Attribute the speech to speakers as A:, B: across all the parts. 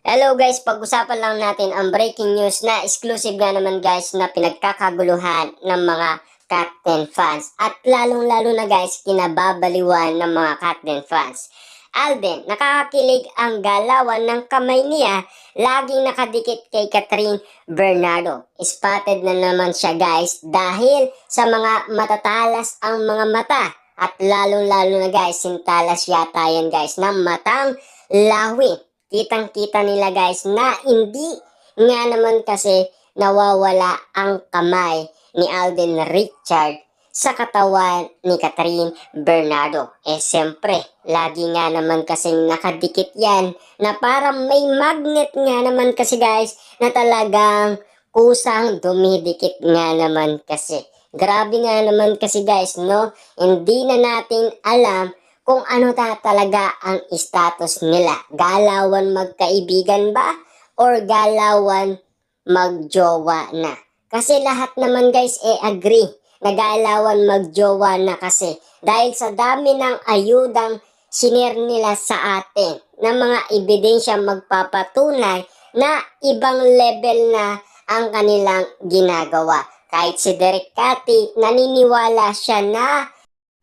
A: Hello guys, pag-usapan lang natin ang breaking news na exclusive nga naman guys na pinagkakaguluhan ng mga Captain fans. At lalong-lalo na guys, kinababaliwan ng mga Captain fans. Alden, nakakakilig ang galawan ng kamay niya, laging nakadikit kay Catherine Bernardo. Spotted na naman siya guys dahil sa mga matatalas ang mga mata. At lalong-lalo na guys, sintalas yata yan guys ng matang lawi. Kitang-kita nila guys na hindi nga naman kasi nawawala ang kamay ni Alden Richard sa katawan ni Catherine Bernardo. Siyempre, lagi nga naman kasing nakadikit yan na parang may magnet nga naman kasi guys na talagang kusang dumidikit nga naman kasi. Grabe nga naman kasi guys, no? Hindi na natin alam kung ano talaga ang status nila. Galawan magkaibigan ba? Or galawan magjowa na? Kasi lahat naman guys agree na galawan magjowa na kasi. Dahil sa dami ng ayudang sinare nila sa atin na mga ebidensya magpapatunay na ibang level na ang kanilang ginagawa. Kahit si Derek Cathy, naniniwala siya na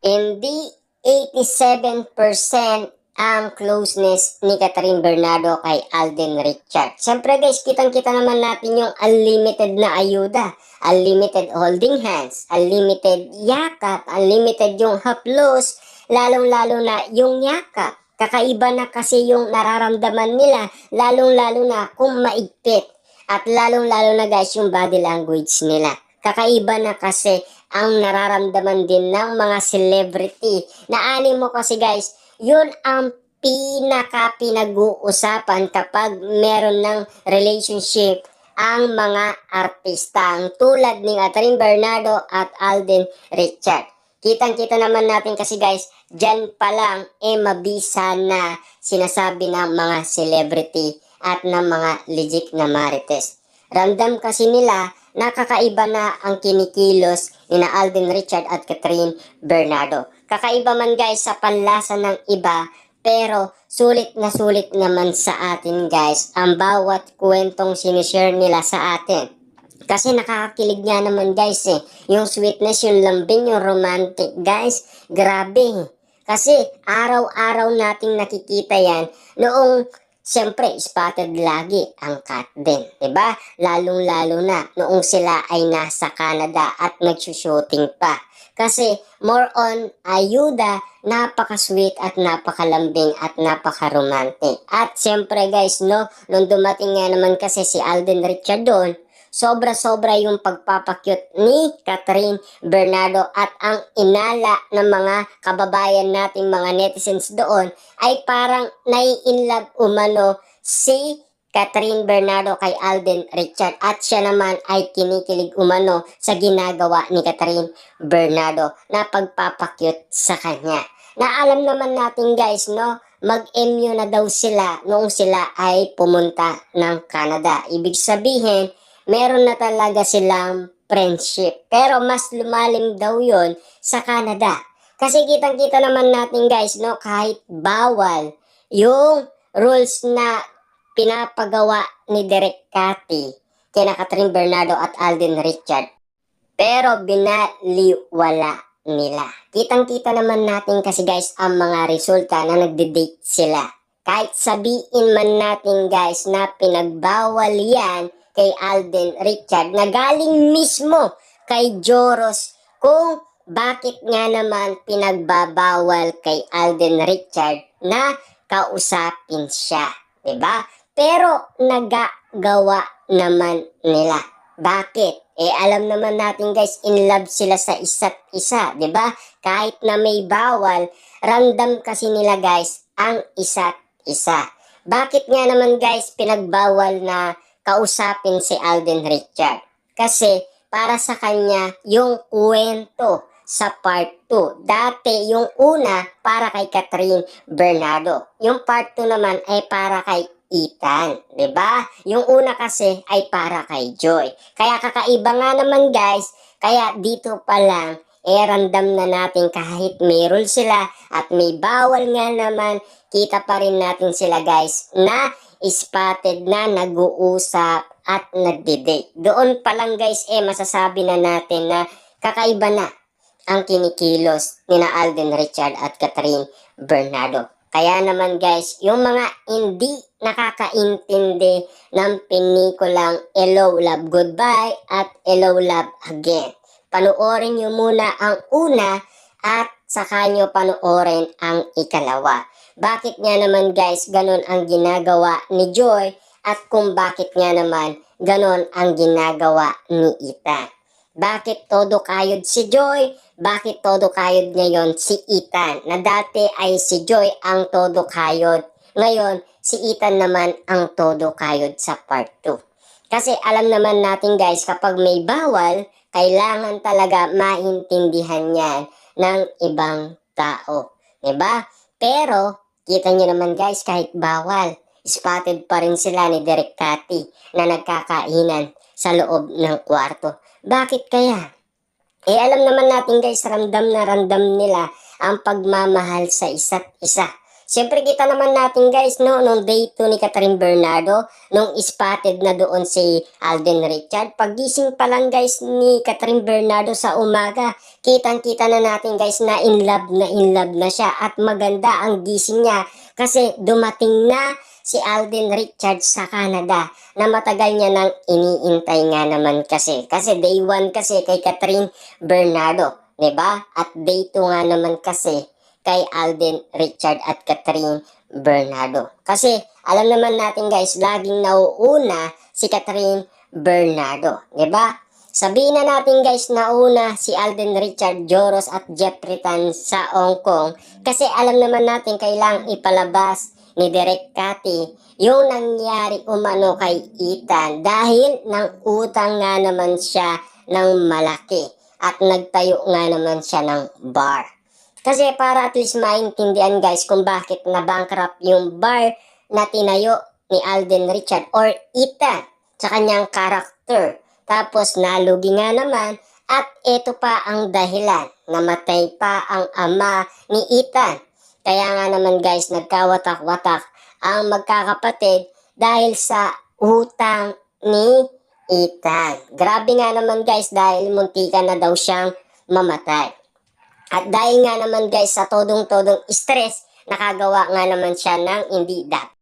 A: hindi 87% ang closeness ni Catherine Bernardo kay Alden Richard. Siyempre guys, kitang-kita naman natin yung unlimited na ayuda, unlimited holding hands, unlimited yakap, unlimited yung haplos, lalong-lalo na yung yakap. Kakaiba na kasi yung nararamdaman nila, lalong-lalo na kung maigpit. At lalong-lalo na guys, yung body language nila. Kakaiba na kasi ang nararamdaman din ng mga celebrity. Na mo kasi guys, yun ang pinag-uusapan kapag meron ng relationship ang mga artista. Tulad ni Catherine Bernardo at Alden Richard. Kitang-kita naman natin kasi guys, dyan pa lang mabisa na sinasabi ng mga celebrity at ng mga legit na marites. Ramdam kasi nila nakakaiba na ang kinikilos ni na Alden Richard at Catherine Bernardo. Kakaiba man guys sa panlasa ng iba, pero sulit naman sa atin guys ang bawat kwentong sinishare nila sa atin. Kasi nakakakilig nga naman guys yung sweetness, yung lambing, yung romantic guys, grabe. Kasi araw-araw nating nakikita yan noong siyempre, spotted lagi ang Kat din, diba? Lalong-lalo na noong sila ay nasa Canada at nagsushooting pa. Kasi more on ayuda, napaka-sweet at napakalambing at napaka-romantic. At siyempre guys, no, nung dumating nga naman kasi si Alden Richard doon, sobra-sobra yung pagpapakyut ni Catherine Bernardo at ang inala ng mga kababayan nating mga netizens doon ay parang nai-inlove umano si Catherine Bernardo kay Alden Richard at siya naman ay kinikilig umano sa ginagawa ni Catherine Bernardo na pagpapakyut sa kanya. Na alam naman natin guys, no, mag-MU na daw sila noong sila ay pumunta ng Canada. Ibig sabihin, meron na talaga silang friendship. Pero mas lumalim daw yon sa Canada. Kasi kitang-kita naman natin guys, no, kahit bawal yung rules na pinapagawa ni Derek Cathy kina Catherine Bernardo at Alden Richard. Pero binaliwala nila. Kitang-kita naman natin kasi guys ang mga resulta na nagde-date sila. Kahit sabihin man natin guys na pinagbawal yan kay Alden Richard na galing mismo kay Joros kung bakit nga naman pinagbabawal kay Alden Richard na kausapin siya, 'di ba? Pero nagagawa naman nila. Bakit? Alam naman natin guys, in love sila sa isa't isa, 'di ba? Kahit na may bawal, ramdam kasi nila guys ang isa't isa. Bakit nga naman guys pinagbawal na kausapin si Alden Richard? Kasi para sa kanya yung kwento sa part 2. Dati yung una para kay Catherine Bernardo. Yung part 2 naman ay para kay Ethan, 'di ba? Yung una kasi ay para kay Joy. Kaya kakaiba nga naman guys, kaya dito pa lang random na natin kahit may rule sila at may bawal nga naman, kita pa rin natin sila guys na spotted na nag-uusap at nagde-date. Doon pa lang guys masasabi na natin na kakaiba na ang kinikilos ni na Alden Richard at Catherine Bernardo. Kaya naman guys, yung mga hindi nakakaintindi ng pinikulang Hello Love Goodbye at Hello Love Again, panoorin nyo muna ang una at saka nyo panoorin ang ikalawa. Bakit nga naman guys ganon ang ginagawa ni Joy at kung bakit nga naman ganon ang ginagawa ni Ethan. Bakit todo kayod si Joy? Bakit todo kayod ngayon si Ethan? Na dati ay si Joy ang todo kayod. Ngayon, si Ethan naman ang todo kayod sa part 2. Kasi alam naman natin guys, kapag may bawal, kailangan talaga maintindihan yan ng ibang tao. Diba? Pero, kita nyo naman guys, kahit bawal, spotted pa rin sila ni Derek Cathy na nagkakainan sa loob ng kwarto. Bakit kaya? Alam naman natin guys, ramdam na ramdam nila ang pagmamahal sa isa't isa. Siyempre kita naman natin guys, no, nung day 2 ni Catherine Bernardo, nung spotted na doon si Alden Richard, paggising pa lang guys ni Catherine Bernardo sa umaga, kitang-kita na natin guys na in love na siya at maganda ang gising niya kasi dumating na si Alden Richard sa Canada na matagal niya nang iniintay nga naman kasi. Kasi day 1 kasi kay Catherine Bernardo, 'di ba? At day 2 nga naman kasi kay Alden Richard at Catherine Bernardo. Kasi alam naman natin guys, laging nauuna si Catherine Bernardo, 'di ba? Sabihin na natin guys, nauna si Alden Richard, Joros at Jeffrey Tan sa Hong Kong kasi alam naman natin kailangang ipalabas ni Derek Cathy yung nangyari umano kay Ethan dahil nang utang nga naman siya ng malaki at nagtayo nga naman siya ng bar. Kasi para at least maintindihan guys kung bakit na-bankrupt yung bar na tinayo ni Alden Richard or Ethan sa kanyang karakter. Tapos nalugi nga naman at ito pa ang dahilan, namatay pa ang ama ni Ethan. Kaya nga naman guys, nagkawatak-watak ang magkakapatid dahil sa utang ni Ethan. Grabe nga naman guys dahil muntikan na daw siyang mamatay. At dahil nga naman guys sa todong-todong stress, nakagawa nga naman siya ng hindi dapat.